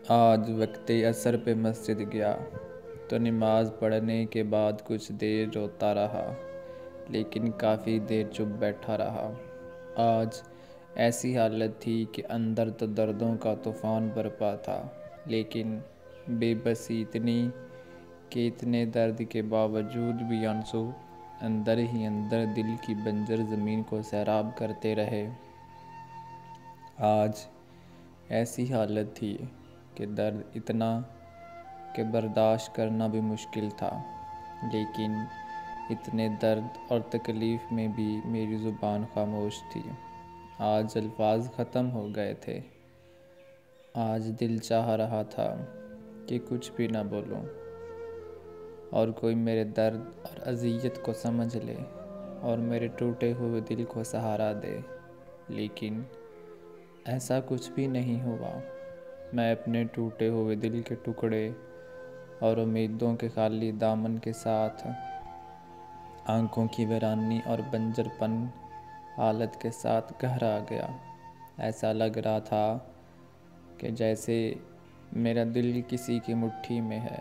آج وقت عصر پہ مسجد گیا تو نماز پڑھنے کے بعد کچھ دیر روتا رہا، لیکن کافی دیر چپ بیٹھا رہا۔ آج ایسی حالت تھی کہ اندر تو دردوں کا طوفان برپا تھا، لیکن بے بسی اتنی کہ اتنے درد کے باوجود بھی آنسو اندر ہی اندر دل کی بنجر زمین کو سیراب کرتے رہے۔ آج ایسی حالت تھی کہ درد اتنا کہ برداشت کرنا بھی مشکل تھا، لیکن اتنے درد اور تکلیف میں بھی میری زبان خاموش تھی۔ آج الفاظ ختم ہو گئے تھے۔ آج دل چاہ رہا تھا کہ کچھ بھی نہ بولوں اور کوئی میرے درد اور اذیت کو سمجھ لے اور میرے ٹوٹے ہوئے دل کو سہارا دے، لیکن ایسا کچھ بھی نہیں ہوا۔ میں اپنے ٹوٹے ہوئے دل کے ٹکڑے اور امیدوں کے خالی دامن کے ساتھ، آنکھوں کی ویرانی اور بنجر پن حالت کے ساتھ گھر آ گیا۔ ایسا لگ رہا تھا کہ جیسے میرا دل کسی کی مٹھی میں ہے،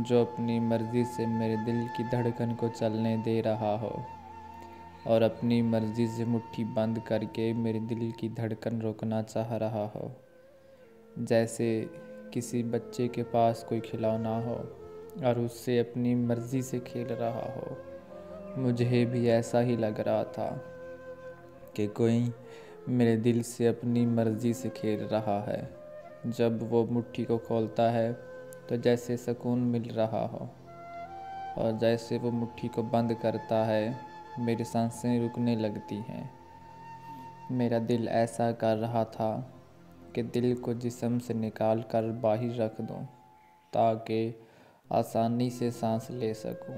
جو اپنی مرضی سے میرے دل کی دھڑکن کو چلنے دے رہا ہو اور اپنی مرضی سے مٹھی بند کر کے میرے دل کی دھڑکن روکنا چاہ رہا ہو۔ جیسے کسی بچے کے پاس کوئی کھلونا ہو اور اس سے اپنی مرضی سے کھیل رہا ہو۔ مجھے بھی ایسا ہی لگ رہا تھا کہ کوئی میرے دل سے اپنی مرضی سے کھیل رہا ہے۔ جب وہ مٹھی کو کھولتا ہے تو جیسے سکون مل رہا ہو، اور جیسے وہ مٹھی کو بند کرتا ہے میری سانسیں رکنے لگتی ہیں۔ میرا دل ایسا کر رہا تھا کہ دل کو جسم سے نکال کر باہر رکھ دوں تاکہ آسانی سے سانس لے سکوں۔